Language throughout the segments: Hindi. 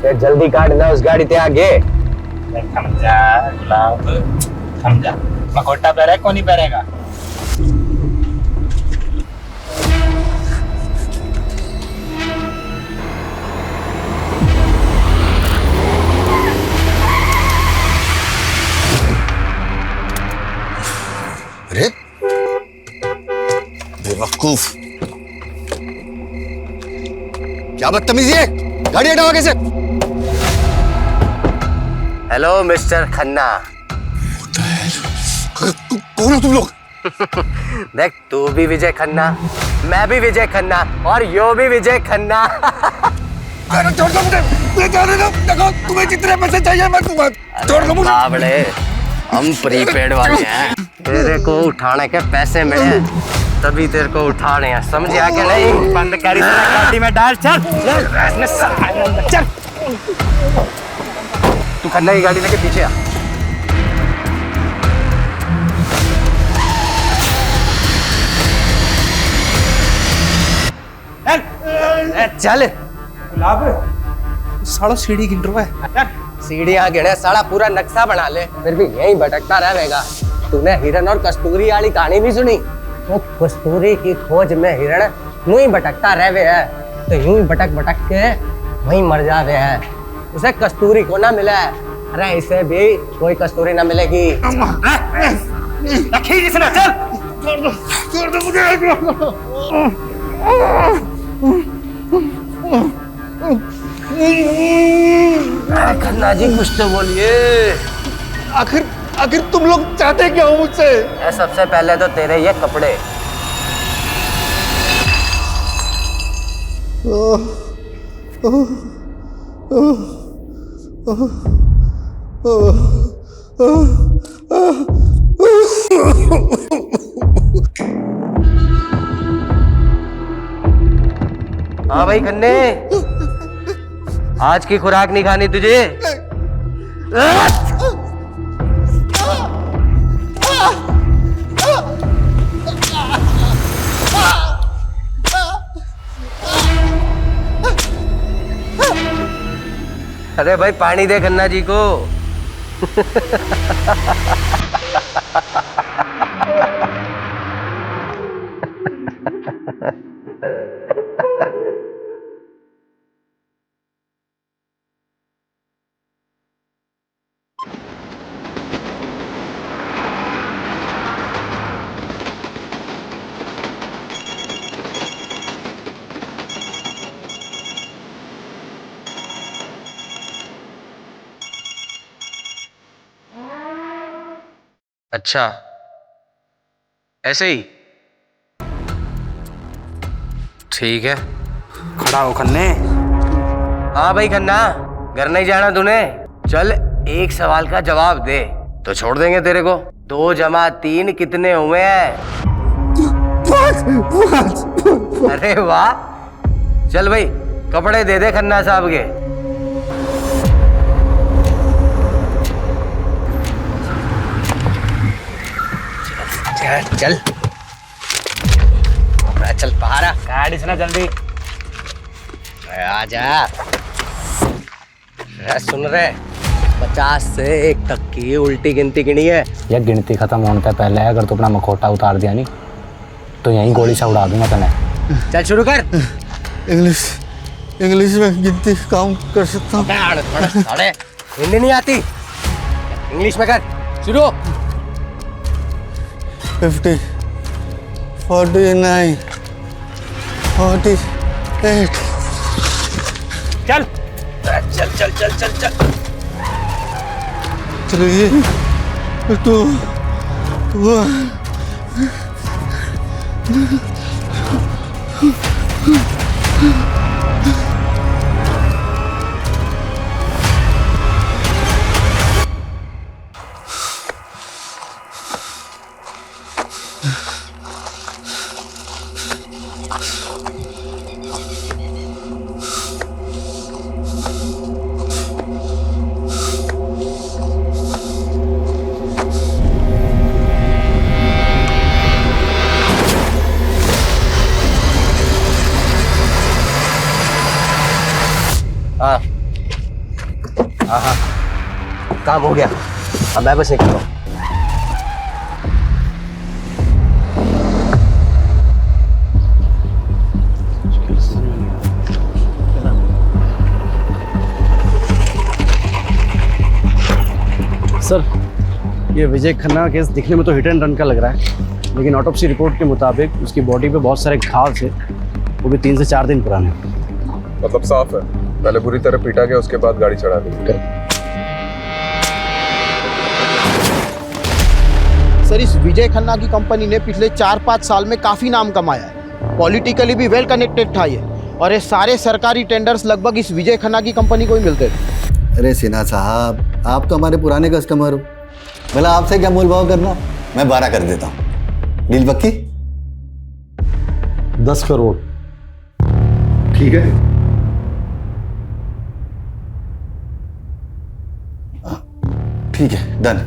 ते जल्दी काट ना उस गाड़ी ते आगे। थम जा गुलाब, थम जा। मकोटा पहरे कौन नहीं पहरेगा? अरे बेवकूफ, क्या बदतमीजी है, गाड़ी हटाओ आगे से। Hello mister Khanna. कौन हो तुम लोग? देख, तू भी विजय खन्ना, मैं भी विजय खन्ना और यो भी विजय खन्ना। अरे छोड़ दो मुझे, देखो तुम्हें जितने पैसे चाहिए मैं दूंगा, छोड़ दो मुझे। बावड़े, हम प्रीपेड वाले हैं। तेरे को उठाने के पैसे मिले तभी तेरे को उठा रहे हैं, समझ आ के नहीं? बंद कर इसे, गाड़ी में डाल, चल चल। तू खन्ना की गाड़ी लेके पीछे आ। चल गुलाब, साला सीढ़ी गिन रहा है। सीढ़ियाँ गिने, साला पूरा नक्शा बना ले, फिर भी यहीं भटकता रहेगा। तूने हिरन और कस्तूरी वाली कहानी नहीं सुनी? वो कस्तूरी की खोज में हिरण यूं ही भटकता रहे है, तो यूं ही भटक भटक के वहीं मर जावे है। उसे कस्तूरी को ना मिला है, अरे इसे भी कोई कस्तूरी ना मिलेगी। रखी जिसने, चल। छोड़ दो मुझे। खन्ना जी कुछ तो बोलिए। आखिर तुम लोग चाहते क्या हो मुझसे? सबसे पहले तो तेरे ये कपड़े। हाँ भाई खन्ने, आज की खुराक नहीं खानी तुझे? अरे भाई पानी दे खन्ना जी को। अच्छा, ऐसे ही ठीक है। खड़ा हो खन्ने। हाँ भाई खन्ना, घर नहीं जाना तूने? चल एक सवाल का जवाब दे तो छोड़ देंगे तेरे को। 2 जमा 3 कितने हुए हैं? 5। अरे वाह, चल भाई कपड़े दे दे खन्ना साहब के। चल चल बाहर आ। गाड़ी से ना जल्दी। आजा। सुन रहे, 50 से 1 तक की उल्टी गिनती गिनी है। यह गिनती खत्म होने से पहले अगर तू अपना मखौटा उतार दिया नहीं तो यहीं गोली से उड़ा दूंगा तने। चल शुरू कर। इंग्लिश में गिनती काम कर सकता हूँ। हिंदी नहीं आती, इंग्लिश में कर शुरू। 50, 49, 48। चल चल चल चल चल चल। 3, 2, 1। हाँ हाँ, काम हो गया, अब मैं बस निकल रहा हूँ। सर, ये विजय खन्ना केस दिखने में तो हिट एंड रन का लग रहा है, लेकिन ऑटोप्सी रिपोर्ट के मुताबिक उसकी बॉडी पे बहुत सारे घाव थे, वो भी 3 से 4 दिन पुराने। मतलब साफ है, पहले बुरी तरह पीटा गया, उसके बाद गाड़ी चढ़ा दी। सर, इस विजय खन्ना की कंपनी ने पिछले 4-5 साल में काफ़ी नाम कमाया है। पॉलिटिकली भी वेल कनेक्टेड था ये, और ये सारे सरकारी टेंडर्स लगभग इस विजय खन्ना की कंपनी को ही मिलते थे। अरे सिन्हा साहब, आप तो हमारे पुराने कस्टमर हो, भला आपसे क्या मोल भाव करना। मैं 12 कर देता हूँ, डील पक्की? 10 करोड़। ठीक है, ठीक है, डन।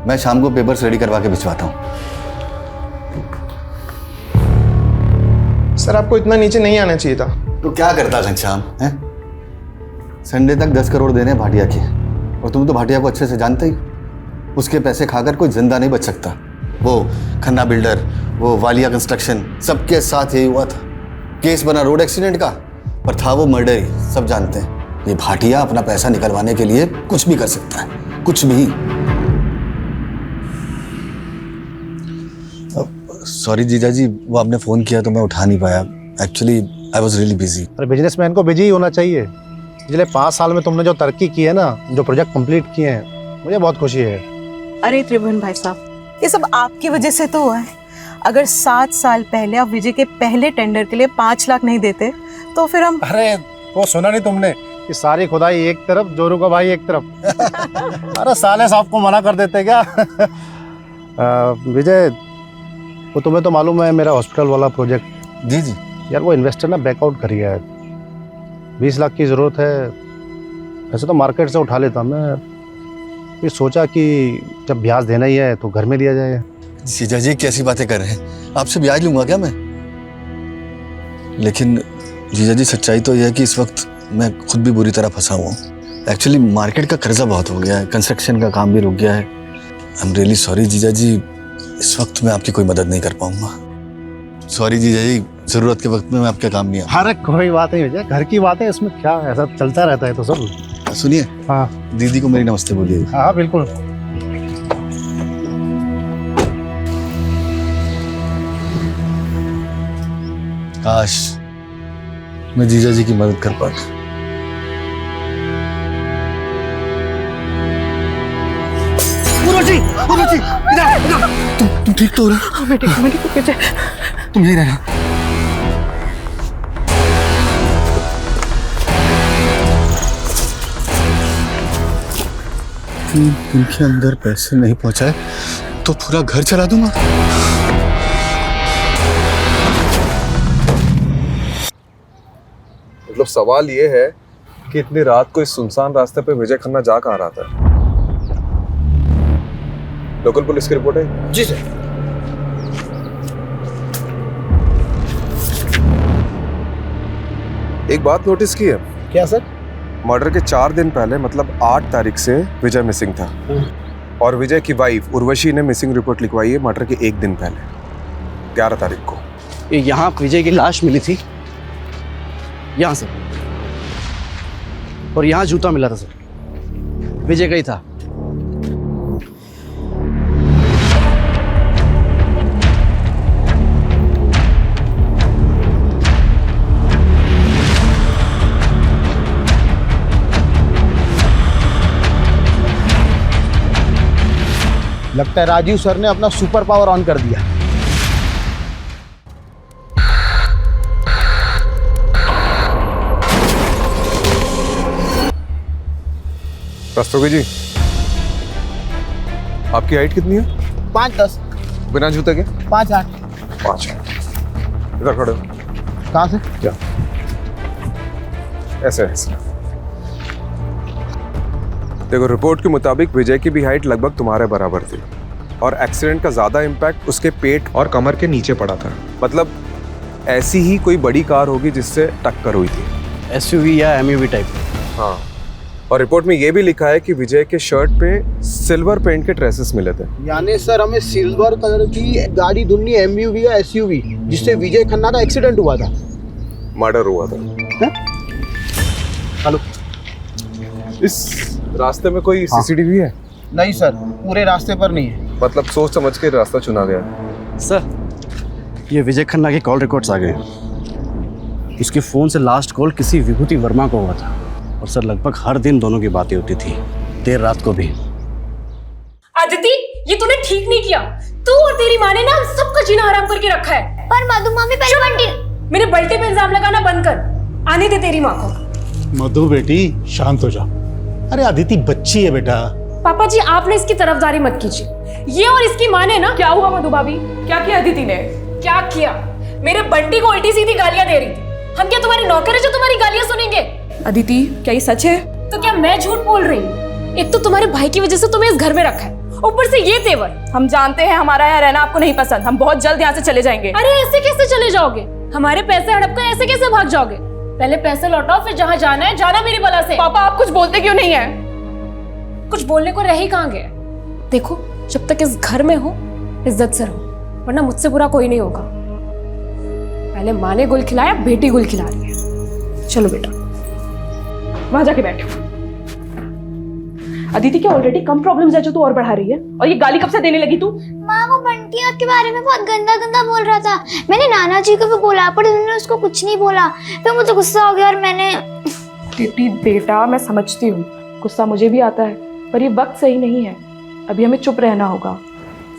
मैं शाम को पेपर्स रेडी करवा के भिजवाता हूँ। सर, आपको इतना नीचे नहीं आना चाहिए था। तो क्या करता घनश्याम है? संडे तक 10 करोड़ देने भाटिया के, और तुम तो भाटिया को अच्छे से जानते ही। उसके पैसे खाकर कोई जिंदा नहीं बच सकता। वो खन्ना बिल्डर, वो वालिया कंस्ट्रक्शन, सबके साथ यही हुआ था। केस बना रोड एक्सीडेंट का, पर था वो मर्डर ही, सब जानते हैं। ये भाटिया अपना पैसा निकलवाने के लिए कुछ भी कर सकता है, कुछ भी। सॉरी जीजा जी, वो आपने फ़ोन किया तो मैं उठा नहीं पाया। Actually I was really busy. अरे बिजनेसमैन को बिजी ही होना चाहिए। पिछले 5 साल में तुमने जो तरक्की की है ना, जो प्रोजेक्ट कंप्लीट किए हैं, मुझे बहुत खुशी है। अरे त्रिभुवन भाई साहब, ये सब आपकी वजह से तो हुआ है। अगर 7 साल पहले आप विजय के पहले टेंडर के लिए 5 लाख नहीं देते तो फिर हम। अरे वो सुना नहीं तुमने कि सारी खुदाई एक तरफ, जोरू का भाई एक तरफ। अरे साले साहब को मना कर देते क्या? विजय, वो तुम्हें तो मालूम है मेरा हॉस्पिटल वाला प्रोजेक्ट। जी जी। यार वो इन्वेस्टर ना बैकआउट कर गया है। 20 लाख की ज़रूरत है। वैसे तो मार्केट से उठा लेता मैं, फिर सोचा कि जब ब्याज देना ही है तो घर में दिया जाए। जीजा जी कैसी बातें कर रहे हैं? आपसे ब्याज लूंगा क्या मैं? लेकिन जीजा जी सच्चाई तो यह है कि इस वक्त मैं खुद भी बुरी तरह फंसा हुआ हूँ। एक्चुअली मार्केट का कर्जा बहुत हो गया है, कंस्ट्रक्शन का काम भी रुक गया है। आई एम रियली सॉरी जीजा जी, इस वक्त मैं आपकी कोई मदद नहीं कर पाऊंगा। सॉरी जीजा जी, जरूरत के वक्त में मैं आपके काम नहीं आऊँ। अरे कोई बात नहीं विजय, घर की बात है, इसमें क्या, ऐसा चलता रहता है तो सब। सुनिए, हाँ दीदी को मेरी नमस्ते बोलिए। हाँ बिल्कुल। काश मैं जीजा जी की मदद कर पाता। तुम ठीक तो हो रहा? मैं ठीक विजय। तुम यही रहना। इनके अंदर पैसे नहीं पहुंचाए तो पूरा घर चला दूंगा। मतलब सवाल ये है कि इतनी रात को इस सुनसान रास्ते पे विजय खन्ना जा कहाँ रहा था? लोकल पुलिस की रिपोर्ट है? जी सर। एक बात नोटिस की है? क्या सर? मर्डर के 4 दिन पहले, मतलब 8 तारीख से विजय मिसिंग था, और विजय की वाइफ उर्वशी ने मिसिंग रिपोर्ट लिखवाई है मर्डर के 1 दिन पहले, 11 तारीख को। यहाँ विजय की लाश मिली थी, यहाँ सर, और यहाँ जूता मिला था सर, विजय का ही था। लगता है राजीव सर ने अपना सुपर पावर ऑन कर दिया। रस्तोगी जी, आपकी हाइट कितनी है? 5'10", बिना जूते के? 5'8". 5। इधर खड़े हो। कहाँ से? क्या? ऐसे ऐसे। देखो, रिपोर्ट के मुताबिक विजय की भी हाइट लगभग तुम्हारे बराबर थी, और एक्सीडेंट का ज्यादा इम्पैक्ट उसके पेट और कमर के नीचे पड़ा था। मतलब ऐसी ही कोई बड़ी कार होगी जिससे टक्कर हुई थी। SUV या MUV टाइप। हाँ, और रिपोर्ट में ये भी लिखा है कि विजय के शर्ट पे सिल्वर पेंट के ट्रेसेस मिले थे। यानी सर हमें सिल्वर कलर की गाड़ी ढूंढनी, एमयूवी या एसयूवी, जिससे विजय खन्ना का एक्सीडेंट हुआ था, मर्डर हुआ था। हेलो, इस रास्ते में कोई सीसीटीवी है? नहीं सर, पूरे रास्ते पर नहीं है। मतलब सोच समझ के रास्ता चुना गया। सर, ये विजय खन्ना के कॉल रिकॉर्ड्स आ गए। उसके फ़ोन से लास्ट कॉल किसी विभूति वर्मा को हुआ था, और सर लगभग हर दिन दोनों की बातें होती थी, देर रात को भी। अदिति, ये तूने ठीक नहीं किया। तू और तेरी माँ ने ना हम सबका जीना हराम करके रखा है। पर मधु मामी पहले बंटी मेरे बल्टे पे इल्जाम लगाना बंद कर। आने दे तेरी माँ को। मधु बेटी शांत हो जा। अरे अदिति बच्ची है बेटा। पापा जी, आपने इसकी तरफदारी मत कीजिए। ये और इसकी माँ ने ना, क्या हुआ मधु भाभी? क्या किया अदिति ने? क्या किया? मेरे बंटी को उल्टी सीधी गालियां दे रही थी। हम क्या तुम्हारे नौकर है जो तुम्हारी गालियां सुनेंगे? अदिति, क्या ये सच है? तो क्या मैं झूठ बोल रही हूँ? एक तो तुम्हारे भाई की वजह से तुम्हें इस घर में रखा है, ऊपर से ये तेवर। हम जानते हैं हमारा यहाँ रहना आपको नहीं पसंद। हम बहुत जल्द यहाँ से चले जाएंगे। अरे ऐसे कैसे चले जाओगे? हमारे पैसे हड़प कर ऐसे कैसे भाग जाओगे? पहले पैसे लौटाओ, फिर जहाँ जाना है जाना मेरी बला से। पापा, आप कुछ बोलते क्यों नहीं है? कुछ बोलने को रह ही कहाँ गया? देखो, जब तक इस घर में हो इज्जत से रहो, वरना मुझसे बुरा कोई नहीं होगा। पहले माँ ने गुल खिलाया, बेटी गुल खिला रही है। चलो बेटा, वहां जाके बैठो। अदिति, क्या ऑलरेडी कम प्रॉब्लम्स है जो तू और बढ़ा रही है? और ये गाली कब से देने लगी तू? माँ, वो बंटी आपके बारे में बहुत गंदा गंदा बोल रहा था। मैंने नाना जी को भी बोला, पर उन्होंने उसको कुछ नहीं बोला। फिर मुझे गुस्सा हो गया और मैंने। दीदी बेटा, मैं समझती हूँ, गुस्सा मुझे भी आता है, पर ये वक्त सही नहीं है। अभी हमें चुप रहना होगा,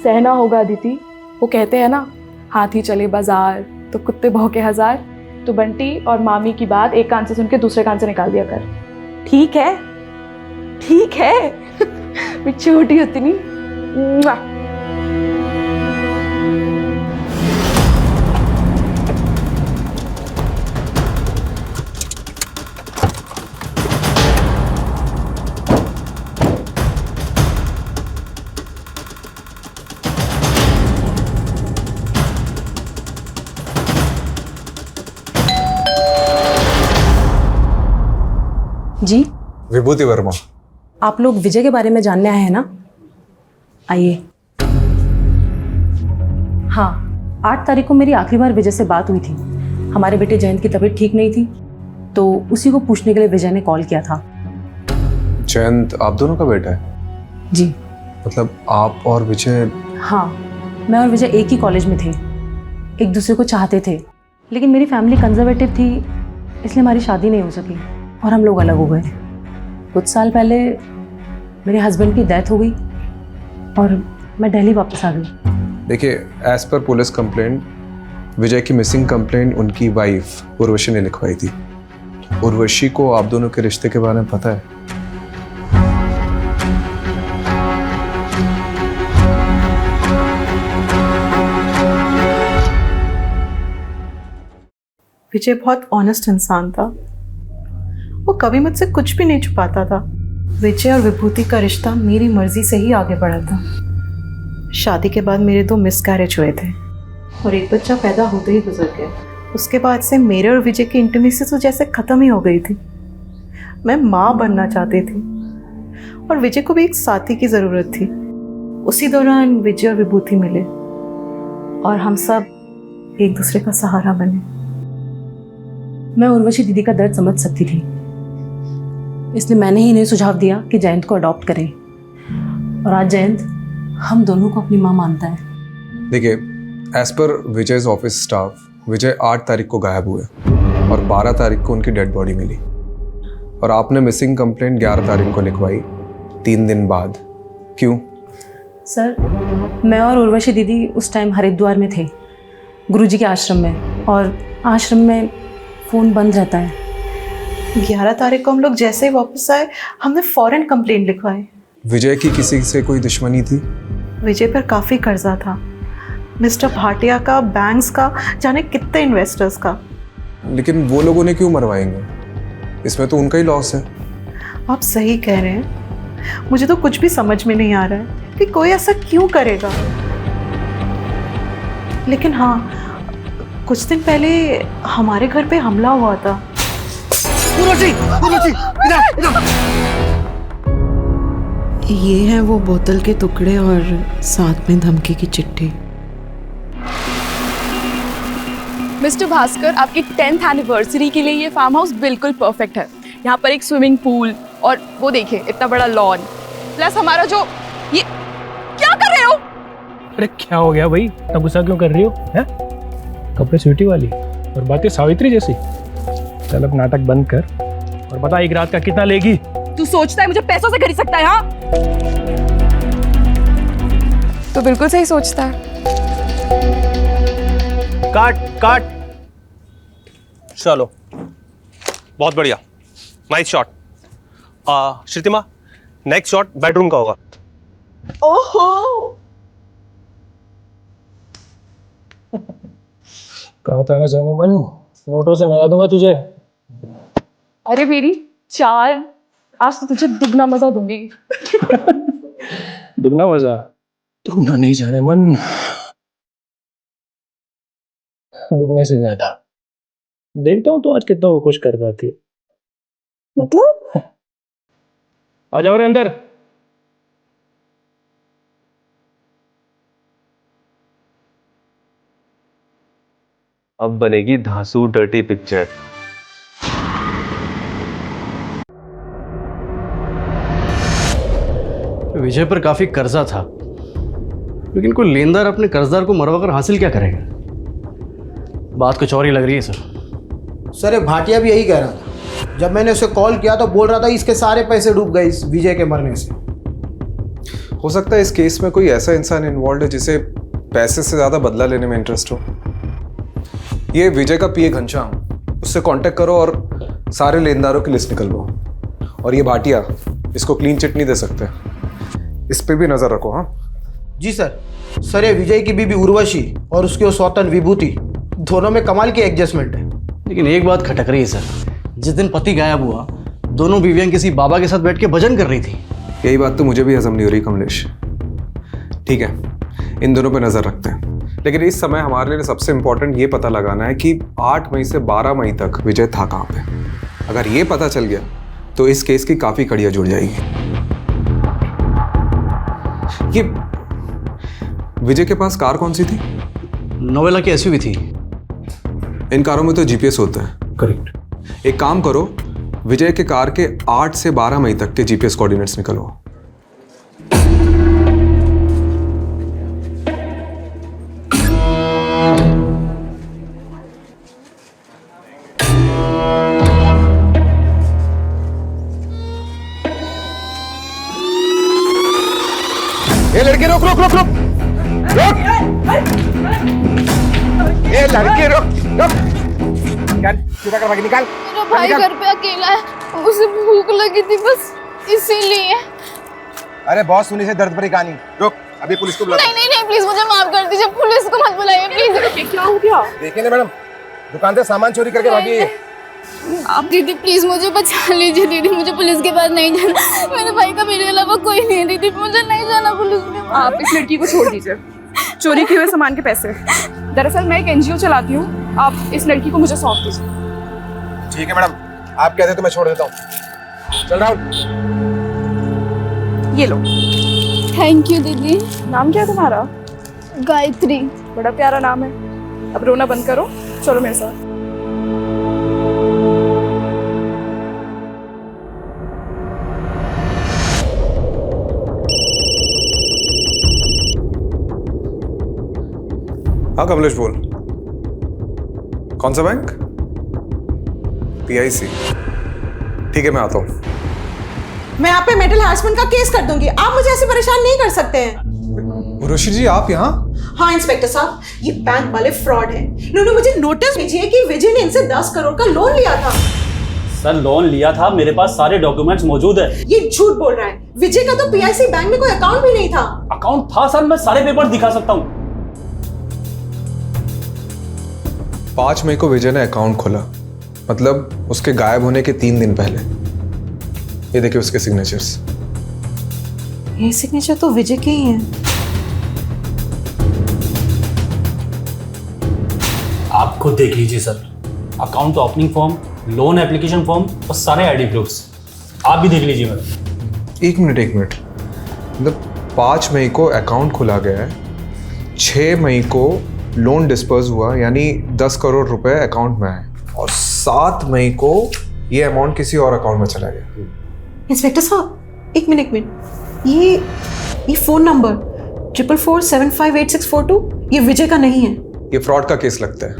सहना होगा। अदिति, वो कहते हैं ना, हाथी चले बाजार तो कुत्ते भौंके हजार। तो बंटी और मामी की बात एक कान से सुन के दूसरे कान से निकाल दिया कर। ठीक है? ठीक है। मैं छोटी होती नहीं। जी, विभूति वर्मा। आप लोग विजय के बारे में जानने आए हैं ना? आइए। हाँ, 8 तारीख को मेरी आखिरी बार विजय से बात हुई थी। हमारे बेटे जयंत की तबीयत ठीक नहीं थी, तो उसी को पूछने के लिए विजय ने कॉल किया था। जयंत आप दोनों का बेटा है? जी। मतलब आप और विजय? हाँ, मैं और विजय एक ही कॉलेज में थे, एक दूसरे को चाहते थे, लेकिन मेरी फैमिली कंजर्वेटिव थी, इसलिए हमारी शादी नहीं हो सकी और हम लोग अलग हो गए। कुछ साल पहले मेरे हस्बैंड की डेथ हो गई और मैं दिल्ली वापस आ गई। देखिए, एज पर पुलिस कंप्लेंट, विजय की मिसिंग कंप्लेंट उनकी वाइफ उर्वशी ने लिखवाई थी। उर्वशी को आप दोनों के रिश्ते के बारे में पता है? विजय बहुत ऑनेस्ट इंसान था, वो कभी मुझसे कुछ भी नहीं छुपाता था। विजय और विभूति का रिश्ता मेरी मर्जी से ही आगे बढ़ा था। शादी के बाद मेरे 2 मिसकैरेज हुए थे और एक बच्चा पैदा होते ही गुजर गया। उसके बाद से मेरे और विजय की इंटीमेसी तो जैसे ख़त्म ही हो गई थी। मैं माँ बनना चाहती थी और विजय को भी एक साथी की ज़रूरत थी। उसी दौरान विजय और विभूति मिले और हम सब एक दूसरे का सहारा बने। मैं उर्वशी दीदी का दर्द समझ सकती थी, इसलिए मैंने ही इन्हें सुझाव दिया कि जयंत को अडॉप्ट करें, और आज जयंत हम दोनों को अपनी माँ मानता है। देखिए, as per Vijay's office staff, विजय 8 तारीख को गायब हुए और 12 तारीख को उनकी डेड बॉडी मिली, और आपने मिसिंग कंप्लेंट 11 तारीख को लिखवाई, 3 दिन बाद। क्यों? सर, मैं और उर्वशी दीदी उस टाइम हरिद्वार में थे, गुरुजी के आश्रम में, और आश्रम में फ़ोन बंद रहता है। 11 तारीख को हम लोग जैसे ही वापस आए, हमने फौरन कंप्लेंट लिखवाई। विजय की किसी से कोई दुश्मनी थी? विजय पर काफ़ी कर्जा था, मिस्टर भाटिया का, बैंक्स का, जाने कितने इन्वेस्टर्स का। लेकिन वो लोगों ने क्यों मरवाएंगे? इसमें तो उनका ही लॉस है। आप सही कह रहे हैं, मुझे तो कुछ भी समझ में नहीं आ रहा है कि कोई ऐसा क्यों करेगा। लेकिन हाँ, कुछ दिन पहले हमारे घर पे हमला हुआ था। उर्वशी, इधर, इधर। ये है वो बोतल के टुकड़े और साथ में धमकी की चिट्ठी। मिस्टर भास्कर, आपकी 10th एनिवर्सरी के लिए ये फार्म हाउस बिल्कुल परफेक्ट है। यहाँ पर एक स्विमिंग पूल और वो देखिए इतना बड़ा लॉन, प्लस हमारा जो ये क्या कर रहे हो? अरे क्या हो गया भाई, इतना गुस्सा क्यों कर रही हो? हैं? कपड़े स्वीटी वाली और बातें सावित्री जैसी। चल अब नाटक बंद कर और बता एक रात का कितना लेगी? तू सोचता है मुझे पैसों से खरीद सकता है? हाँ, तो बिल्कुल सही सोचता है। काट काट। चलो बहुत बढ़िया, nice shot. Shrutima, next shot bedroom का होगा। ओहो, कहा था ना मन, नोटों से मंगा दूंगा तुझे। अरे मेरी चार, आज तो तुझे दुगना मजा दूंगी। दुगना मजा? दुगना नहीं जाने मन, दुगने से ज्यादा। देखता हूँ तो आज कितना वो खुश कर पाती है। मतलब? आ जाओ रे अंदर। अब बनेगी धांसू डर्टी पिक्चर। विजय पर काफी कर्जा था, लेकिन कोई लेनदार अपने कर्जदार को मरवा कर हासिल क्या करेगा? बात कुछ और ही लग रही है सर। सर ये भाटिया भी यही कह रहा था। जब मैंने उसे कॉल किया तो बोल रहा था इसके सारे पैसे डूब गए इस विजय के मरने से। हो सकता है इस केस में कोई ऐसा इंसान इन्वॉल्व है जिसे पैसे से ज्यादा बदला लेने में इंटरेस्ट हो। ये विजय का पीए घनश्याम, उससे कांटेक्ट करो और सारे लेनदारों की लिस्ट निकलवाओ। और ये भाटिया, इसको क्लीन चिट नहीं दे सकते, इस पे भी नजर रखो। हाँ जी सर। सर ये विजय की बीबी उर्वशी और उसकी वो सौतन विभूति, दोनों में कमाल की एडजस्टमेंट है। लेकिन एक बात खटक रही है सर, जिस दिन पति गायब हुआ दोनों बीवियां किसी बाबा के साथ बैठ के भजन कर रही थी। यही बात तो मुझे भी हजम नहीं हो रही कमलेश। ठीक है, इन दोनों पे नजर रखते हैं, लेकिन इस समय हमारे लिए सबसे इंपॉर्टेंट ये पता लगाना है कि 8 मई से 12 मई तक विजय था कहाँ पे। अगर ये पता चल गया तो इस केस की काफी कड़ियां जुड़ जाएगी। ये विजय के पास कार कौन सी थी? नोवेला की एसयूवी थी। इन कारों में तो जीपीएस होता है। करेक्ट। एक काम करो, विजय के कार के 8 से 12 मई तक के जीपीएस कोऑर्डिनेट्स निकलवाओ। ये लड़के रोक रोक रोक रोक रोक। ये लड़के रोक रोक। निकाल, सीधा कर भागी, निकाल। मेरा भाई घर पे अकेला है, उसे भूख लगी थी बस इसीलिए। अरे बहुत सुनी से दर्द भरी कहानी। रुक, अभी पुलिस को बुला। नहीं नहीं नहीं, प्लीज मुझे माफ कर दीजिए, पुलिस को मत बुलाइए प्लीज। क्या हो गया? देखिए ना मैडम, दुकान से सामान चोरी करके भागी है। आप दीदी प्लीज मुझे बचा लीजिए दीदी, मुझे पुलिस के पास नहीं जाना। मेरे भाई का मेरे अलावा कोई नहीं है दीदी, मुझे नहीं जाना पुलिस के पास। आप इस लड़की को छोड़ दीजिए, चोरी किए हुए सामान के पैसे। दरअसल मैं एक एनजीओ चलाती हूँ, आप इस लड़की को मुझे सौंप दीजिए। ठीक है मैडम, आप कहते तो मैं छोड़ देता हूँ। चल राहुल, ये लो। थैंक यू दीदी। नाम क्या है तुम्हारा? गायत्री। बड़ा प्यारा नाम है। अब रोना बंद करो, चलो मेरे साथ। हाँ कमलेश बोल। कौन सा बैंक? PIC। ठीक है मैं आता हूँ। मैं आप पे मेंटल हैरेसमेंट का केस कर दूंगी, आप मुझे ऐसे परेशान नहीं कर सकते हैं। उर्वशी जी आप यहाँ? हाँ इंस्पेक्टर साहब, ये बैंक वाले फ्रॉड हैं। इन्होंने मुझे नोटिस भेजी है कि विजय ने इनसे 10 करोड़ का लोन लिया था। सर लोन लिया था, मेरे पास सारे डॉक्यूमेंट्स मौजूद है। ये झूठ बोल रहा है। विजय का तो PIC बैंक में कोई अकाउंट भी नहीं था। अकाउंट था सर, मैं सारे पेपर दिखा सकता हूँ। 5 मई को विजय ने अकाउंट खोला, मतलब उसके गायब होने के 3 दिन पहले। ये देखिए उसके सिग्नेचर्स। ये सिग्नेचर तो विजय के ही हैं। आप खुद देख लीजिए sir, account opening form, loan application form और सारे आईडी प्रूफ्स। आप भी देख लीजिए मैडम। एक मिनट मतलब 5 मई को अकाउंट खुला गया है, 6 मई को लोन डिस्पर्स हुआ, यानी 10 करोड़ रुपए अकाउंट में आए, और 7 मई को ये अमाउंट किसी और अकाउंट में चला गया। इंस्पेक्टर साहब, एक मिनट, ये फ़ोन नंबर 44475862 ये विजय का नहीं है। ये फ्रॉड का केस लगता है,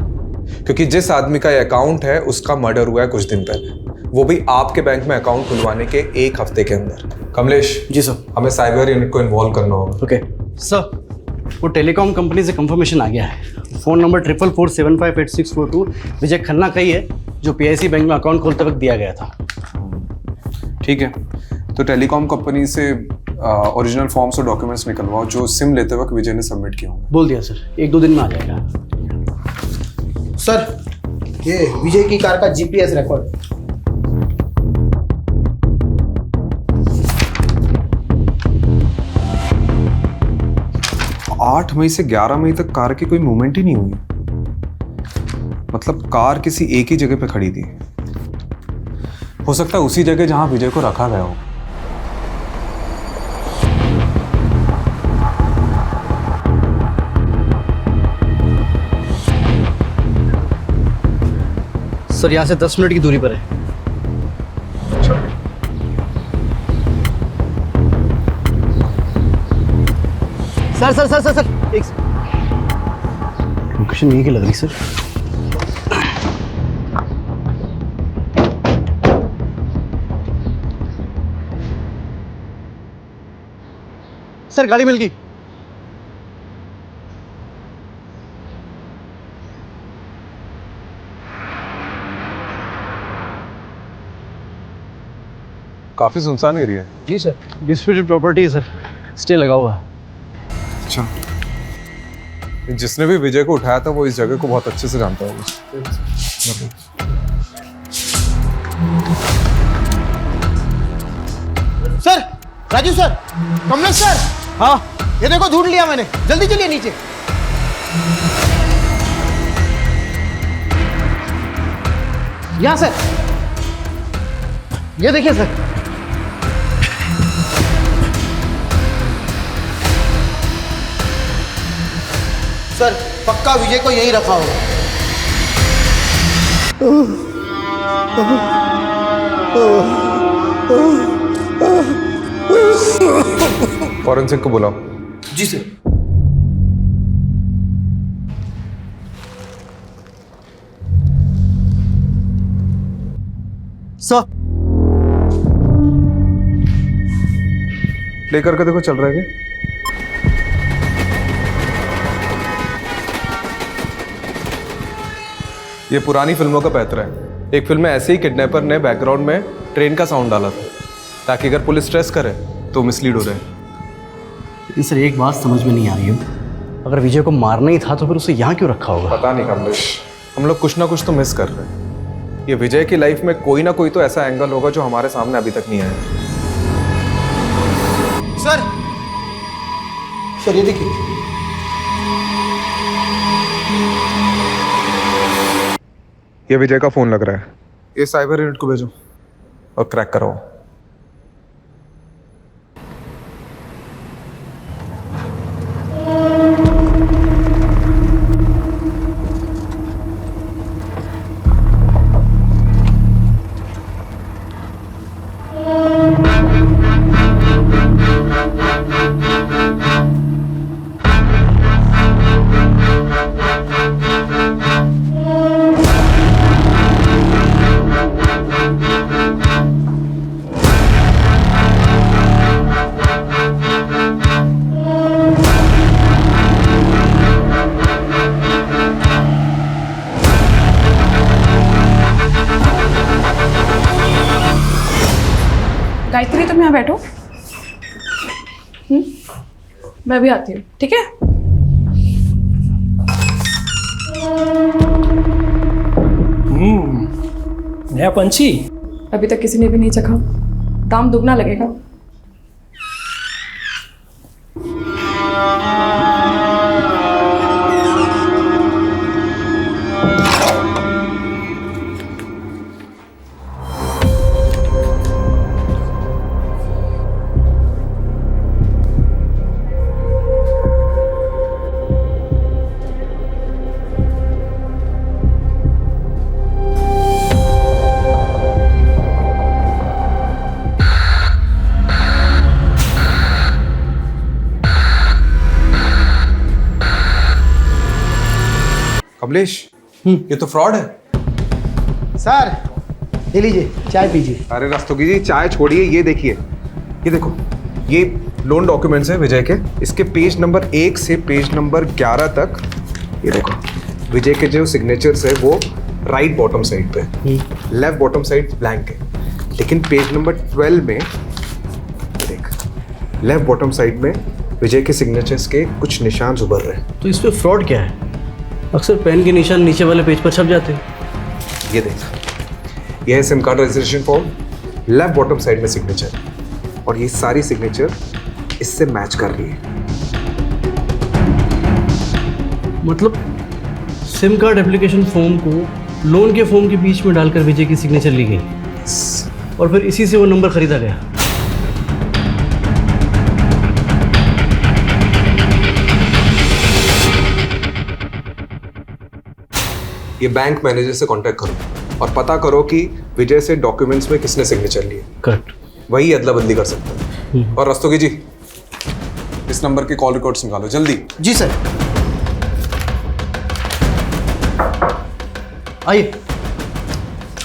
क्योंकि जिस आदमी का ये अकाउंट है उसका मर्डर हुआ है कुछ दिन पहले, वो भी आपके बैंक में अकाउंट खुलवाने के 1 हफ्ते के अंदर। कमलेश जी सर, हमें साइबर यूनिट को इन्वॉल्व करना होगा। ओके सर, वो टेलीकॉम कंपनी से कंफर्मेशन आ गया है। फ़ोन नंबर 44475862 विजय खन्ना का ही है, जो PIC बैंक में अकाउंट खोलते वक्त दिया गया था। ठीक है, तो टेलीकॉम कंपनी से ओरिजिनल फॉर्म्स और डॉक्यूमेंट्स निकलवाओ जो सिम लेते वक्त विजय ने सबमिट किया होंगे। बोल दिया सर, 1-2 दिन में आ जाएगा। सर, ये विजय की कार का GPS रिकॉर्ड। 8 मई से 11 मई तक कार की कोई मूवमेंट ही नहीं हुई। मतलब कार किसी एक ही जगह पे खड़ी थी। हो सकता है उसी जगह जहां विजय को रखा गया हो। सर, यहाँ से 10 मिनट की दूरी पर है। Sir sir sir sir sir एक लोकेशन यही की लग रही सर। सर गाड़ी मिल गई। काफी सुनसान एरिया है। जी सर, डिस्प्यूटेड प्रॉपर्टी है सर, स्टे लगा हुआ है। अच्छा, जिसने भी विजय को उठाया था वो इस जगह को बहुत अच्छे से जानता होगा। Sir, Raju sir, Kamlesh sir, हाँ ये देखो ढूंढ लिया मैंने, जल्दी चलिए नीचे। यहाँ सर, ये देखिए सर। सर पक्का विजय को यहीं रखा होगा। फॉरेंसिक को बुलाओ। जी सर। सर प्ले करके देखो चल रहा है क्या? ये पुरानी फिल्मों का पैतरा है। एक फिल्म में ऐसे ही किडनैपर ने बैकग्राउंड में ट्रेन का साउंड डाला था ताकि अगर पुलिस स्ट्रेस करे तो मिसलीड हो रहे। लेकिन सर एक बात समझ में नहीं आ रही है, अगर विजय को मारना ही था तो फिर उसे यहाँ क्यों रखा होगा? पता नहीं कमलेश, हम लोग कुछ ना कुछ तो मिस कर रहे हैं। ये विजय की लाइफ में कोई ना कोई तो ऐसा एंगल होगा जो हमारे सामने अभी तक नहीं आया। सर ये देखिए, ये विजय का फोन लग रहा है। ये साइबर यूनिट को भेजो और क्रैक कराओ। गायत्री, तुम यहाँ बैठो। मैं भी आती हूँ, ठीक है? नया पंछी अभी तक किसी ने भी नहीं चखा, दाम दुगना लगेगा। कमलेश, ये तो फ्रॉड है। सर ये लीजिए चाय पीजिए। अरे रस्तोगी जी, चाय छोड़िए, ये देखिए, ये देखो, ये लोन डॉक्यूमेंट्स है विजय के। इसके पेज नंबर 1 से पेज नंबर 11 तक ये देखो, विजय के जो सिग्नेचर्स है वो राइट बॉटम साइड पे, लेफ्ट बॉटम साइड ब्लैंक है। लेकिन पेज नंबर 12 में देख, लेफ्ट बॉटम साइड में विजय के सिग्नेचर्स के कुछ निशान उभर रहे हैं। तो इस पे फ्रॉड क्या है? अक्सर पेन के निशान नीचे वाले पेज पर छप जाते हैं। ये देख, ये है SIM card registration form, left bottom side में सिग्नेचर, और ये सारी सिग्नेचर इससे मैच कर रही है। मतलब सिम कार्ड एप्लीकेशन फॉर्म को लोन के फॉर्म के बीच में डालकर विजय की सिग्नेचर ली गई और फिर इसी से वो नंबर खरीदा गया। ये बैंक मैनेजर से कांटेक्ट करो और पता करो कि विजय से डॉक्यूमेंट्स में किसने सिग्नेचर लिए। करेक्ट, वही अदला बदली कर सकता है। और रस्तोगी जी, इस नंबर के कॉल रिकॉर्ड्स निकालो जल्दी। जी सर। आइए।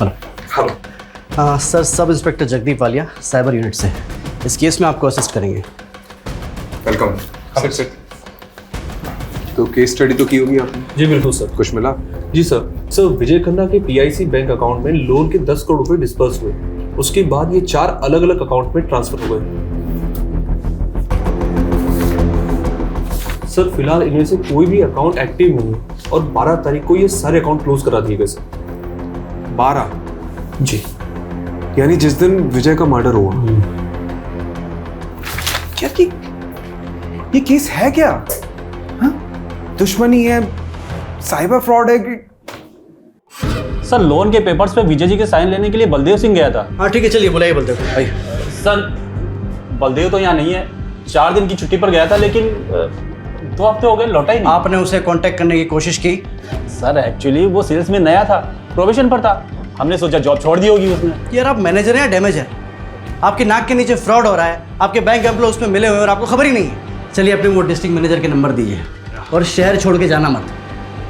Hello sir, sub inspector Jagdeep Walia, cyber unit से। इस केस में आपको असिस्ट करेंगे। वेलकम। Sit sit. तो केस स्टडी तो की होगी आपने? जी बिल्कुल सर। कुछ मिला? जी सर विजय खन्ना के PIC बैंक अकाउंट में लोन के 10 करोड़ रुपए डिस्पर्स हुए। उसके बाद ये 4 अलग अलग अकाउंट में ट्रांसफर हो गए। सर फिलहाल इनमें से कोई भी अकाउंट एक्टिव नहीं है और 12 तारीख को ये सारे अकाउंट क्लोज करा दिए गए सर। 12? जी, यानी जिस दिन विजय का मर्डर हुआ। क्या ये केस है क्या? हाँ? दुश्मनी है, साइबर फ्रॉड है कि? सर लोन के पेपर्स पे विजय जी के साइन लेने के लिए बलदेव सिंह गया था। हाँ ठीक है, चलिए बुलाइए बलदेव को। आइए। सर बलदेव तो यहाँ नहीं है, 4 दिन की छुट्टी पर गया था, लेकिन 2 हफ्ते हो गए लौटा ही नहीं। आपने उसे कांटेक्ट करने की कोशिश की? सर एक्चुअली वो सेल्स में नया था, प्रोबेशन पर था, हमने सोचा जॉब छोड़ दी होगी उसने। यार आप मैनेजर हैं या डैमेज है? आपके नाक के नीचे फ्रॉड हो रहा है, आपके बैंक एम्प्लॉय उसमें मिले हुए और आपको खबर ही नहीं है। चलिए अपने वो डिस्ट्रिक्ट मैनेजर के नंबर दीजिए और शहर छोड़ के जाना मत।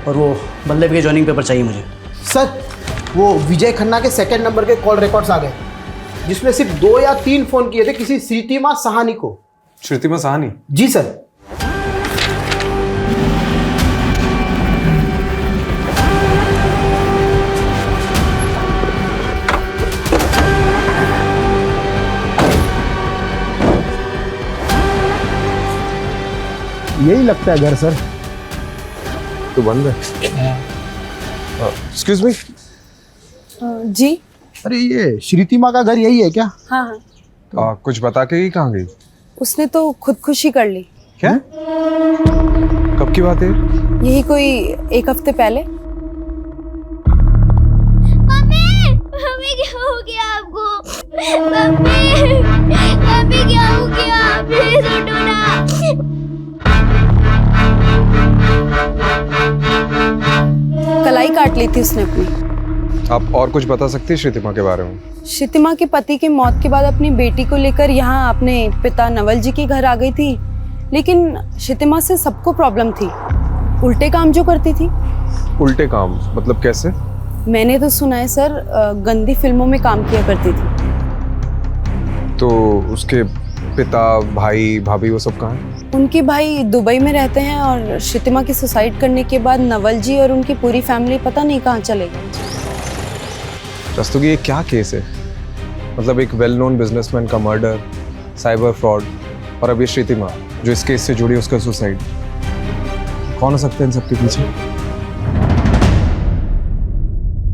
और वो बलदेव के जॉइनिंग पेपर चाहिए मुझे। सर वो विजय खन्ना के 2nd नंबर के कॉल रिकॉर्ड्स आ गए, जिसमें सिर्फ 2 या 3 फोन किए थे किसी श्रीतिमा साहनी को। श्रुतिमा साहनी? जी सर। यही लगता है घर सर। तो बंद है। Excuse me. जी। अरे ये श्रीतिमा का घर यही है क्या? हाँ हाँ। कुछ बता के ही कहाँ गई? उसने तो खुदकुशी कर ली। क्या? कब की बात है? यही कोई 1 हफ्ते पहले। मम्मी क्या हो गया आपको? मम्मी क्या हो गया? प्लीज उठो ना। कलाई काट ली थी उसने अपनी। आप और कुछ बता सकती है श्रुतिमा के बारे में? श्रुतिमा के पति के मौत के बाद अपनी बेटी को लेकर यहाँ अपने पिता नवल जी के घर आ गई थी, लेकिन श्रुतिमा से सबको प्रॉब्लम थी। उल्टे काम जो करती थी। उल्टे काम मतलब कैसे? मैंने तो सुना है सर, गंदी फिल्मों में काम किया करती थी। तो उसके पिता, भाई, भाभी वो सब कहाँ हैं? उनके भाई दुबई में रहते हैं और श्रुतिमा की सुसाइड करने के बाद नवल जी और उनकी पूरी फैमिली पता नहीं कहाँ चले गए। रस्तोगी ये क्या केस है? मतलब एक वेल नोन बिजनेसमैन का मर्डर, साइबर फ्रॉड, और अब ये श्रुतिमा जो इस केस से जुड़ी उसका सुसाइड। कौन हो सकते हैं इन सबके पीछे?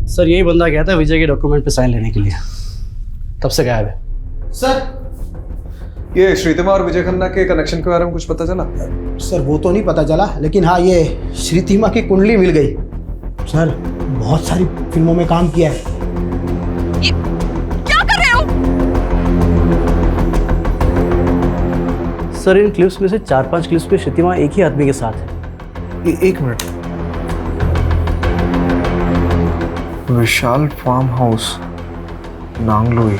सर यही बंदा गया था विजय के डॉक्यूमेंट पे साइन लेने के लिए, तब से गायब है। सर ये श्रुतिमा और विजय खन्ना के कनेक्शन के बारे में कुछ पता चला? सर वो तो नहीं पता चला, लेकिन हाँ ये श्रुतिमा की कुंडली मिल गई। सर बहुत सारी फिल्मों में काम किया है। क्या कर रहे हो? सर इन क्लिप्स में से 4-5 क्लिप्स पे श्रुतिमा एक ही आदमी के साथ है। एक मिनट। विशाल फार्म हाउस, नांगलोई।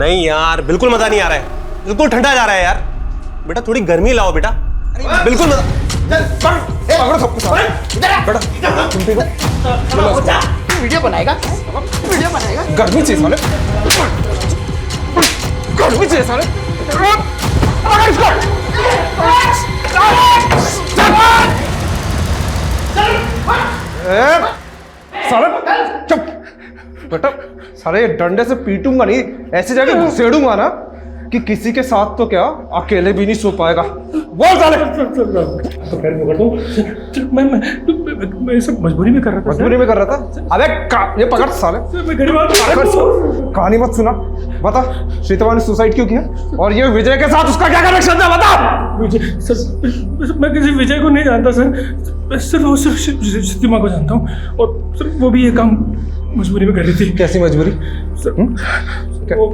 नहीं यार, बिल्कुल मजा नहीं आ रहा है, बिल्कुल ठंडा जा रहा है यार। बेटा थोड़ी गर्मी लाओ बेटा, बिल्कुल मजा। वीडियो बनाएगा, वीडियो बनाएगा। गर्मी चाहिए साले, गर्मी चाहिए साले। साले चुप बेटा, साले डंडे से पीटूंगा नहीं, ऐसी जगह घुसेड़ूंगा ना कि किसी के साथ तो क्या अकेले भी नहीं सो पाएगा। बोल साले। मैं सब मजबूरी में कर रहा था। मजबूरी में कर रहा था? अबे ये पकड़ साले, कहानी मत सुना। बता श्रीतमा ने सुसाइड क्यों किया और ये विजय के साथ उसका क्या कनेक्शन था? बता। विजय सर, मैं किसी विजय को नहीं जानता सर, सिर्फ श्रीतिमा को जानता हूँ, और सर वो भी ये काम मजबूरी में कर रही थी। कैसी मजबूरी?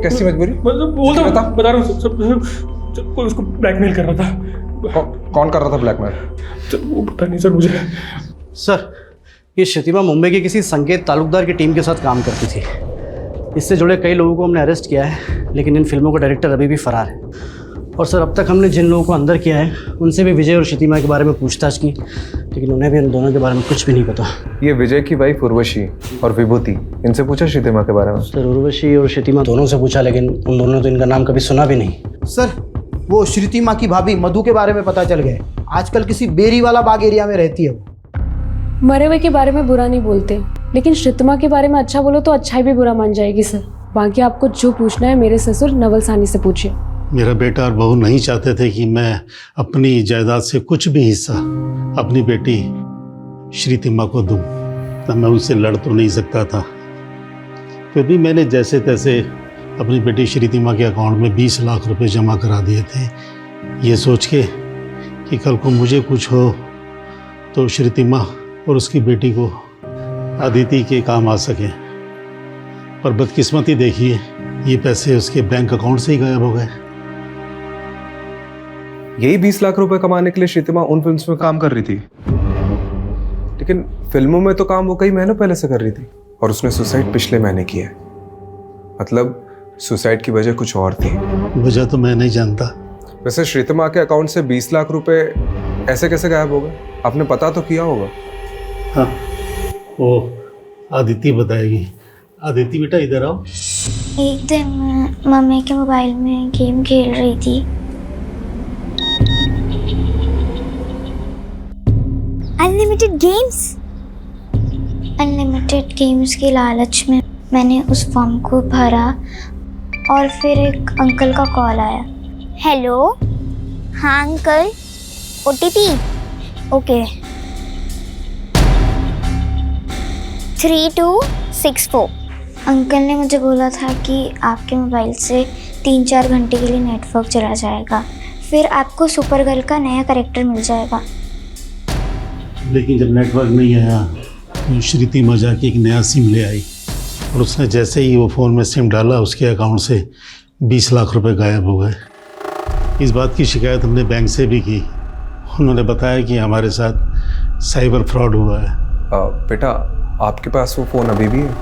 कैसी मजबूरी? मतलब बता रहा हूँ सर, कोई उसको ब्लैकमेल कर रहा था। कौन कर रहा था ब्लैकमेल? वो पता नहीं सर मुझे। सर ये श्रुतिमा मुंबई की किसी संकेत तालुकदार की टीम के साथ काम करती थी। इससे जुड़े कई लोगों को हमने अरेस्ट किया है, लेकिन इन फिल्मों का डायरेक्टर अभी भी फरार है। और सर अब तक हमने जिन लोगों को अंदर किया है उनसे भी विजय और श्रुतिमा के बारे में पूछताछ की, लेकिन उन्हें भी इन दोनों के बारे में कुछ भी नहीं पता। ये विजय की वाइफ उर्वशी और विभूति, इनसे पूछा श्रुतिमा के बारे में? सर उर्वशी और श्रुतिमा दोनों से पूछा, लेकिन उन दोनों ने तो इनका नाम कभी सुना भी नहीं। सर वो श्रुतिमा की भाभी मधु के बारे में पता चल गया, आजकल किसी बेरी वाला बाग एरिया में रहती है वो। मरे हुए के बारे में बुरा नहीं बोलते, लेकिन श्रीतिमा के बारे में अच्छा बोलो तो अच्छाई भी बुरा मान जाएगी सर। बाकी आपको जो पूछना है मेरे ससुर नवल सानी से पूछिए। मेरा बेटा और बहू नहीं चाहते थे कि मैं अपनी जायदाद से कुछ भी हिस्सा अपनी बेटी श्रीतिमा को दूं, तब मैं उनसे लड़ तो नहीं सकता था। फिर भी मैंने जैसे तैसे अपनी बेटी श्रीतिमा के अकाउंट में 20 लाख रुपए जमा करा दिए थे, ये सोच के कि कल को मुझे कुछ हो तो श्रीतिमा और उसकी बेटी को अदिति के काम आ सके। पर बदकिस्मती देखिए, ये पैसे उसके बैंक अकाउंट से ही गायब हो गए। यही 20 लाख रुपए कमाने के लिए श्रीतिमा उन फिल्म्स में काम कर रही थी, लेकिन फिल्मों में तो काम वो कई महीनों पहले से कर रही थी, और उसने सुसाइड पिछले महीने किया है। मतलब सुसाइड की वजह कुछ और थी। वजह तो मैं नहीं जानता। वैसे श्रीतिमा के अकाउंट से 20 लाख रुपए ऐसे कैसे गायब हो गए? आपने पता तो किया होगा। हाँ, वो आदिति बताएगी। आदिति बेटा इधर आओ। एक दिन मैं मम्मी के मोबाइल में गेम खेल रही थी। अनलिमिटेड गेम्स के लालच में मैंने उस फॉर्म को भरा और फिर एक अंकल का कॉल आया। हेलो, हाँ अंकल, OTP ओके 3264। अंकल ने मुझे बोला था कि आपके मोबाइल से 3-4 घंटे के लिए नेटवर्क चला जाएगा, फिर आपको सुपर गर्ल का नया कैरेक्टर मिल जाएगा। लेकिन जब नेटवर्क नहीं आया तो श्रीतिमा जाके एक नया सिम ले आई, और उसने जैसे ही वो फ़ोन में सिम डाला उसके अकाउंट से 20 लाख रुपए गायब हो गए। इस बात की शिकायत हमने बैंक से भी की। उन्होंने बताया कि हमारे साथ साइबर फ्रॉड हुआ है। बेटा आपके पास वो फ़ोन अभी भी है?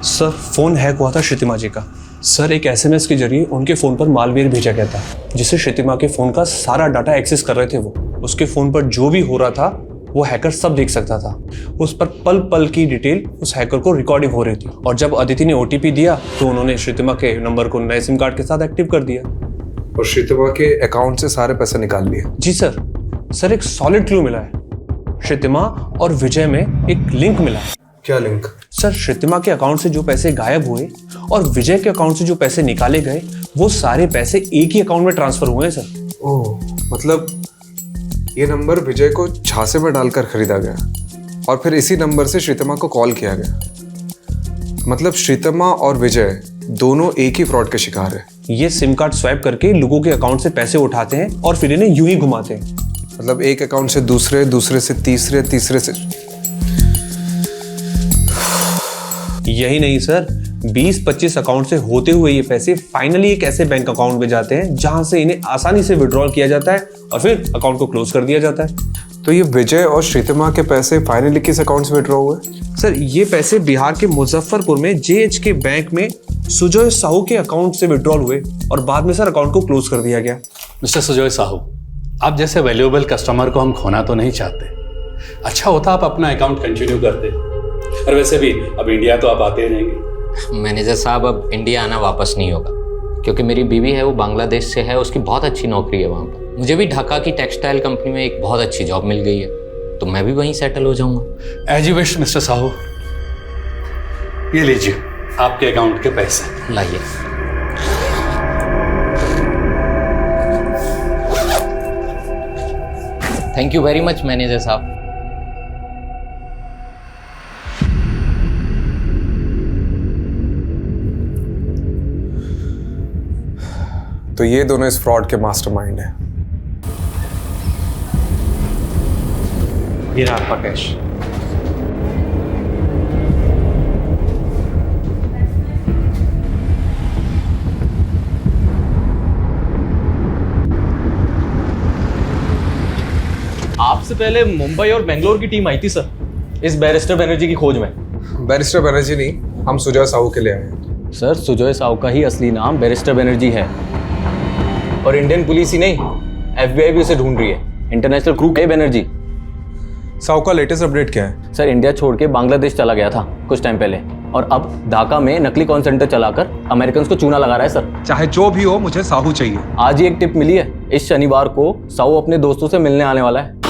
सर फ़ोन हैक हुआ था श्रीतिमा जी का। सर एक SMS के जरिए उनके फ़ोन पर मालवेयर भेजा गया था, जिससे श्रीतिमा के फ़ोन का सारा डाटा एक्सेस कर रहे थे वो। उसके फ़ोन पर जो भी हो रहा था वो हैकर सब देख सकता था। उस पर पल पल की डिटेल उस हैकर को रिकॉर्डिंग हो रही थी, और जब अदिति ने OTP दिया तो उन्होंने श्रीतिमा के नंबर को नए सिम कार्ड के साथ एक्टिव कर दिया और श्रीतिमा के अकाउंट से सारे पैसे निकाल लिए। जी सर एक सॉलिड क्लू मिला है। श्रीतिमा और विजय में एक लिंक मिला है। क्या लिंक? सर श्रीतिमा के अकाउंट से जो पैसे गायब हुए और विजय के अकाउंट से जो पैसे निकाले गए, वो सारे पैसे एक ही अकाउंट में ट्रांसफर हुए हैं सर। ओह, मतलब ये नंबर विजय को झांसे में डालकर खरीदा गया और फिर इसी नंबर से श्रीतिमा को कॉल किया गया। मतलब श्रीतिमा और विजय दोनों एक ही फ्रॉड के शिकार है। ये सिम कार्ड स्वैप करके लोगों के अकाउंट से पैसे उठाते हैं और फिर इन्हें यूं ही घुमाते हैं। मतलब एक अकाउंट से दूसरे, दूसरे से तीसरे, तीसरे से। यही नहीं सर, 20-25 अकाउंट से होते हुए ये पैसे फाइनली एक ऐसे बैंक अकाउंट में जाते हैं जहां से इन्हें आसानी से विड्रॉल किया जाता है और फिर अकाउंट को क्लोज कर दिया जाता है। तो ये विजय और श्रीतिमा के पैसे फाइनली किस अकाउंट से विड्रॉ हुए? सर ये पैसे बिहार के मुजफ्फरपुर में JHK बैंक में सुजय साहू के अकाउंट से विड्रॉल हुए और बाद में सर अकाउंट को क्लोज कर दिया गया। मिस्टर सुजय साहू, आप जैसे वैल्यूएबल कस्टमर को हम खोना तो नहीं चाहते। अच्छा होता आप अपना अकाउंट कंटिन्यू करते। और वैसे भी अब इंडिया तो आप आते रहेंगे। मैनेजर साहब, अब इंडिया आना वापस नहीं होगा, क्योंकि मेरी बीवी है वो बांग्लादेश से है, उसकी बहुत अच्छी नौकरी है वहाँ पर। मुझे भी ढाका की टेक्सटाइल कंपनी में एक बहुत अच्छी जॉब मिल गई है, तो मैं भी वहीं सेटल हो जाऊँगा। As you wish mister Sahu. ये लीजिए आपके अकाउंट के पैसे। लाइए। Thank you very much manager साहब। तो ये दोनों इस फ्रॉड के मास्टरमाइंड हैं। ये रहा आपका कैश। आपसे पहले मुंबई और बेंगलोर की टीम आई थी सर, इस बैरिस्टर बनर्जी की खोज में। बैरिस्टर बनर्जी नहीं, हम सुजय साहू के लिए आए हैं। सर सुजय साहू का ही असली नाम बैरिस्टर बनर्जी है, और इंडियन पुलिस ही नहीं FBI भी उसे ढूंढ रही है। इंटरनेशनल क्रू है बनर्जी। साहू का लेटेस्ट अपडेट क्या है? सर इंडिया छोड़ के बांग्लादेश चला गया था कुछ टाइम पहले, और अब ढाका में नकली कॉल सेंटर चलाकर अमेरिकन को चूना लगा रहा है सर। चाहे जो भी हो, मुझे साहू चाहिए। आज ही एक टिप मिली है, इस शनिवार को साहू अपने दोस्तों से मिलने आने वाला है।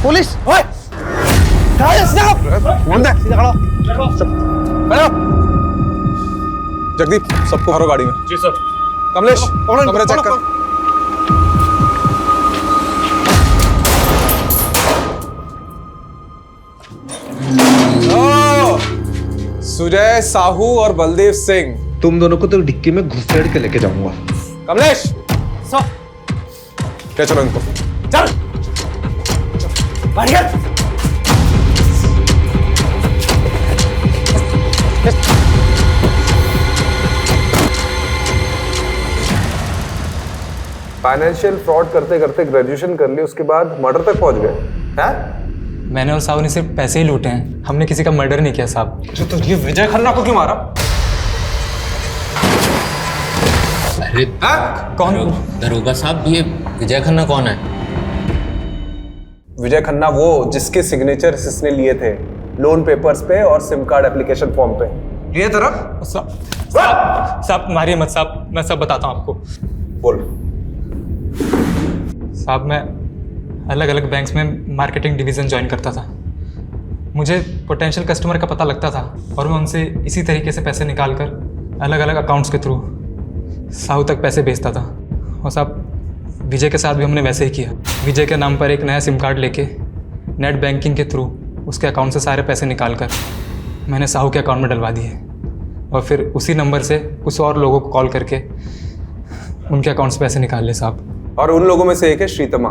पुलिस! ओए! जगदीप, सबको भरो गाड़ी में। जी सर। कमलेश, कमरा चेक कर। सुजय साहू और बलदेव सिंह, तुम दोनों को तो डिक्की में घुसेड़ के लेके जाऊंगा। कमलेश, सर। ले चलो इनको। चल। बढ़िया। फाइनेंशियल फ्रॉड करते करते ग्रेजुएशन कर ली, उसके बाद मर्डर तक पहुंच गए हैं? मैंने और साहू ने सिर्फ पैसे ही लूटे हैं, हमने किसी का मर्डर नहीं किया साहब। तो ये विजय खन्ना को क्यों मारा? अरे कौन? दरोगा साहब, ये विजय खन्ना कौन है? विजय खन्ना वो जिसके सिग्नेचर इसने लिए थे लोन पेपर्स पे और सिम कार्ड एप्लीकेशन फॉर्म पे। ये तरफ साहब मारिए मत साहब, मैं सब बताता हूँ आपको। बोल। साहब मैं अलग अलग बैंक्स में मार्केटिंग डिवीज़न ज्वाइन करता था। मुझे पोटेंशियल कस्टमर का पता लगता था और मैं उनसे इसी तरीके से पैसे निकाल कर अलग अलग अकाउंट्स के थ्रू साहू तक पैसे भेजता था। और साहब विजय के साथ भी हमने वैसे ही किया। विजय के नाम पर एक नया सिम कार्ड लेके नेट बैंकिंग के थ्रू उसके अकाउंट से सारे पैसे निकाल कर मैंने साहू के अकाउंट में डलवा दिए, और फिर उसी नंबर से कुछ और लोगों को कॉल करके उनके अकाउंट से पैसे निकाल ले साहब। और उन लोगों में से एक है श्रीतमा।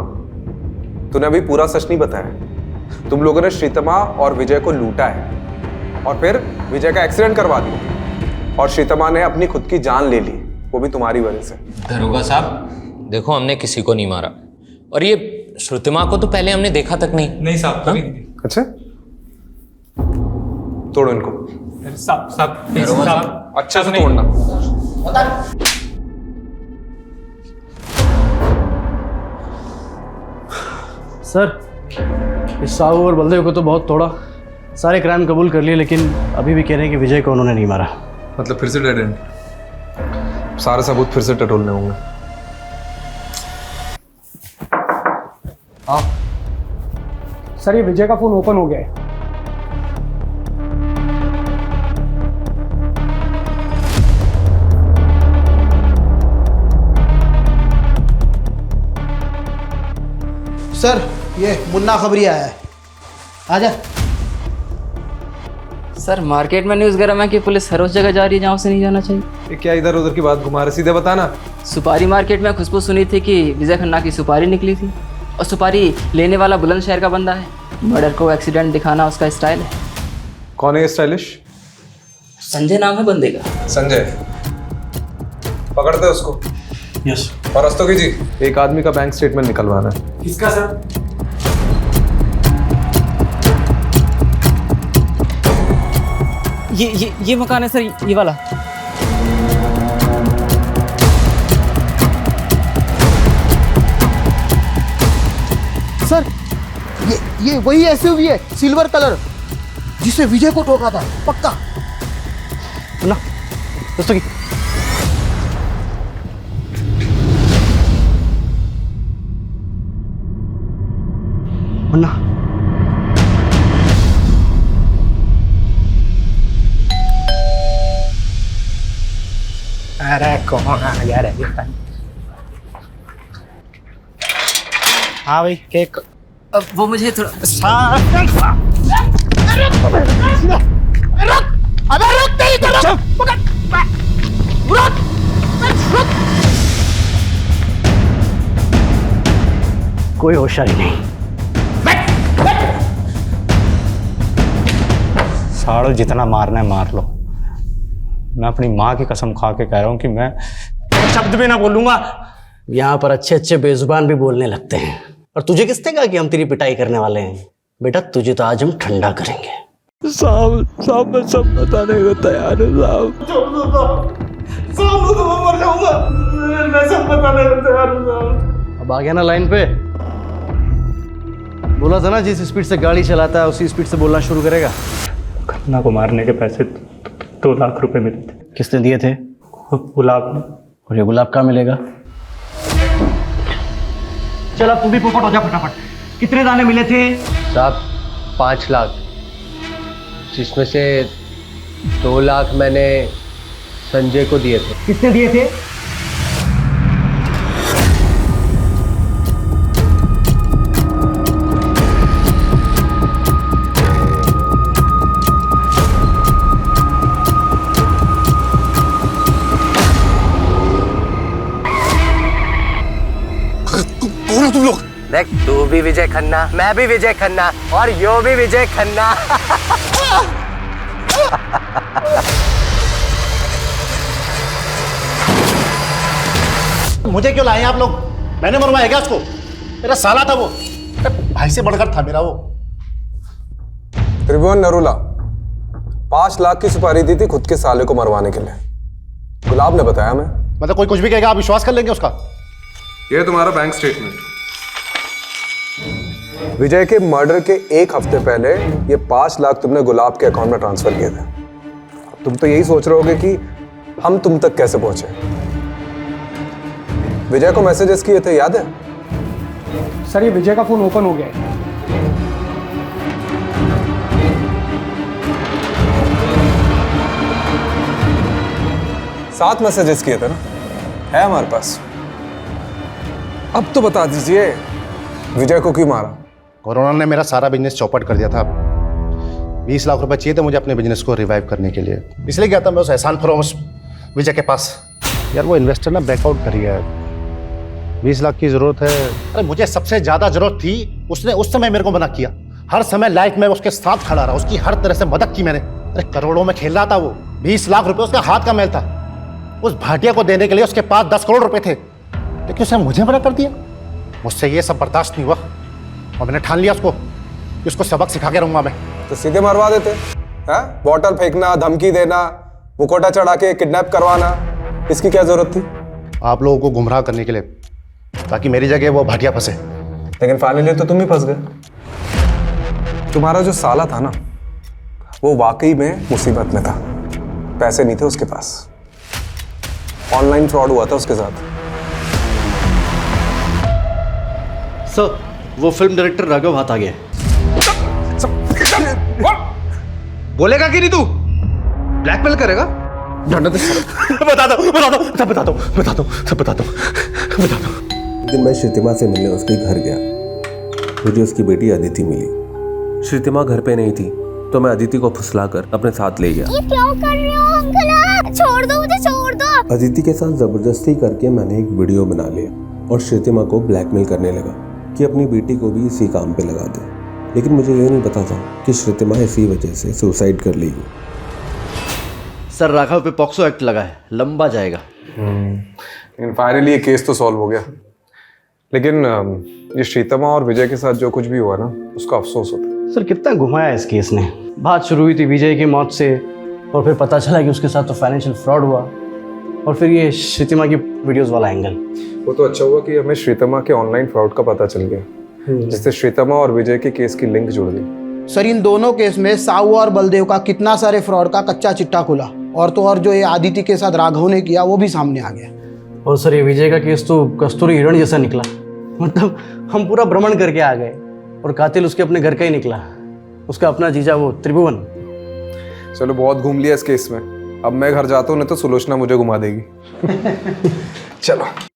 तूने अभी पूरा सच नहीं बताया। तुम लोगों ने श्रीतमा और विजय को लूटा है और फिर विजय का एक्सीडेंट करवा दिया, और श्रीतमा ने अपनी खुद की जान ले ली, वो भी तुम्हारी वजह से। दरोगा साहब देखो, हमने किसी को नहीं मारा, और ये श्रुतिमा को तो पहले हमने देखा तक नहीं। नहीं साहब, कभी नहीं। अच्छा, तोड़ो इनको। साहब अच्छा से तोड़ना। सर इस साहू और बलदेव को तो बहुत तोड़ा, सारे क्राइम कबूल कर लिए, लेकिन अभी भी कह रहे हैं कि विजय को उन्होंने नहीं मारा। मतलब फिर से डेड एंड? सारे सबूत फिर से टटोलने होंगे। हाँ सर, ये विजय का फोन ओपन हो गया है। सर ये मुन्ना खबरी आया है, आजा। सर मार्केट में न्यूज़ गरम है कि पुलिस हर उस जगह जा रही है जहाँ उसे नहीं जाना चाहिए। ये क्या इधर उधर की बात घुमा रहे, सीधे बताना। सुपारी मार्केट में खुशबू सुनी थी कि विजय खन्ना की सुपारी निकली थी, और सुपारी लेने वाला बुलंदशहर का बंदा है। मर्डर को एक्सीडेंट दिखाना उसका स्टाइल है। कौन है ये स्टाइलिश? संजय नाम है बंदे का। संजय, पकड़ते हैं उसको। यस। और रस्तोगी जी, एक आदमी का बैंक स्टेटमेंट निकलवाना है। किसका सर? ये मकान है सर, ये वाला। सर ये वही एसयूवी है, सिल्वर कलर, जिसे विजय को ठोका था, पक्का। ना दोस्तों की मुन्ना, अरे कौन आ गया रे? हाँ भाई, केक। अब वो मुझे थोड़ा कोई होशियारी नहीं। साड़ो जितना मारना है मार लो। मैं अपनी माँ की कसम खा के कह रहा हूँ कि मैं शब्द भी ना बोलूंगा। यहाँ पर अच्छे अच्छे बेजुबान भी बोलने लगते हैं, और तुझे किसने कहा कि हम तेरी पिटाई करने वाले हैं? बेटा तुझे तो आज हम ठंडा करेंगे। साहब मैं सब बताने को तैयार हूँ साहब। साहब तो मैं मर जाऊंगा, मैं सब बताने को तैयार हूँ। अब आ गया ना लाइन पे? बोला था ना जिस स्पीड से गाड़ी चलाता है उसी स्पीड से बोलना शुरू करेगा। खन्ना को मारने के पैसे 2 लाख रुपए मिले थे। किसने दिए थे? गुलाब ने। और ये गुलाब कहाँ मिलेगा? चल अब तू भी पोपट हो जा फटाफट। कितने दाने मिले थे? साहब 5 लाख, जिसमें से 2 लाख मैंने संजय को दिए थे। कितने दिए थे? तुम लोग देख, तू भी विजय खन्ना, मैं भी विजय खन्ना, और यो भी विजय खन्ना। मुझे क्यों लाए आप लोग? मैंने मरवाया क्या उसको? मेरा साला था वो, भाई से बढ़कर था मेरा वो। त्रिभुवन नरूला 5 लाख की सुपारी दी थी खुद के साले को मरवाने के लिए। गुलाब ने बताया। मैं कोई कुछ भी कहेगा आप विश्वास कर लेंगे उसका? ये तुम्हारा बैंक स्टेटमेंट। विजय के मर्डर के 1 हफ्ते पहले ये 5 लाख तुमने गुलाब के अकाउंट में ट्रांसफर किए थे। तुम तो यही सोच रहे होगे कि हम तुम तक कैसे पहुंचे। विजय को मैसेजेस किए थे, याद है? सर ये विजय का फोन ओपन हो गया है। 7 मैसेजेस किए थे ना, है हमारे पास। अब तो बता दीजिए विजय को क्यों मारा? कोरोना ने मेरा सारा बिजनेस चौपट कर दिया था। 20 लाख रुपए चाहिए थे मुझे अपने बिजनेस को रिवाइव करने के लिए, इसलिए गया था मैं उस एहसान फरोमस विजय के पास। यार वो इन्वेस्टर ना बैकआउट कर गया है। 20 लाख की जरूरत है। अरे मुझे सबसे ज्यादा जरूरत थी, उसने उस समय मेरे को मना किया। हर समय लाइफ में उसके साथ खड़ा रहा, उसकी हर तरह से मदद की मैंने। अरे करोड़ों में खेल रहा था वो। 20 लाख रुपए उसका हाथ का मैल था। उस भाटिया को देने के लिए उसके पास 10 करोड़ रुपए थे, लेकिन उसने मुझे मना कर दिया। मुझसे ये सब बर्दाश्त नहीं हुआ और मैंने ठान लिया उसको कि उसको सबक सिखा के रहूंगा मैं। तो सीधे मरवा देते हैं? बॉटल फेंकना, धमकी देना, मुकोटा चढ़ा के किडनैप करवाना, इसकी क्या जरूरत थी? आप लोगों को गुमराह करने के लिए, ताकि मेरी जगह वो भाटिया फंसे। लेकिन फाइनली तो तुम ही फंस गए। तुम्हारा जो साला था ना, वो वाकई में मुसीबत में था। पैसे नहीं थे उसके पास, ऑनलाइन फ्रॉड हुआ था उसके साथ। सर, वो फिल्म डायरेक्टर राघव हाथ आ गया है। बोलेगा कि नहीं तू? ब्लैकमेल करेगा? बता दो। एक दिन मैं श्रीतिमा से मिलने उसके घर गया। मुझे उसकी बेटी अदिति मिली। श्रीतिमा घर पे नहीं थी, तो मैं अदिति को फुसलाकर अपने साथ ले गया। ये क्या कर रहे हो अंकल? छोड़ दो मुझे, छोड़ दो। अदिति के साथ जबरदस्ती करके मैंने एक वीडियो बना लिया और श्रीतिमा को ब्लैकमेल करने लगा कि अपनी बेटी को भी इसी काम पे लगा दे। लेकिन मुझे ये नहीं पता था कि श्रीतिमा इसी वजह से सुसाइड कर लेगी। सर, राघव पे पॉक्सो एक्ट लगा है, लंबा जाएगा। लेकिन फाइनली ये केस तो सॉल्व हो गया। लेकिन ये श्रीतिमा और विजय के साथ जो कुछ भी हुआ ना, उसका अफसोस होता है। सर, कितना घुमाया इस केस ने। बात शुरू हुई थी विजय की मौत से, और फिर पता चला कि उसके साथ तो फाइनेंशियल फ्रॉड हुआ, और फिर ये श्रीतिमा की वीडियोस वाला एंगल। वो तो अच्छा हुआ कि हमें श्रीतिमा के ऑनलाइन फ्रॉड का पता चल गया, जिससे श्रीतिमा और विजय के केस की लिंक जुड़ गई। सर, इन दोनों केस में साहू और बलदेव का कितना सारे फ्रॉड का कच्चा चिट्टा खुला, और तो और जो ये आदिति के साथ राघव ने किया वो भी सामने आ गया। और सर, ये विजय का केस तो कस्तूरी हिरण जैसा निकला। मतलब हम पूरा भ्रमण करके आ गए, और कातिल उसके अपने घर का ही निकला, उसका अपना जीजा वो त्रिभुवन। चलो, बहुत घूम लिया इस केस में। अब मैं घर जाता हूँ, नहीं तो सुलोचना मुझे घुमा देगी। चलो।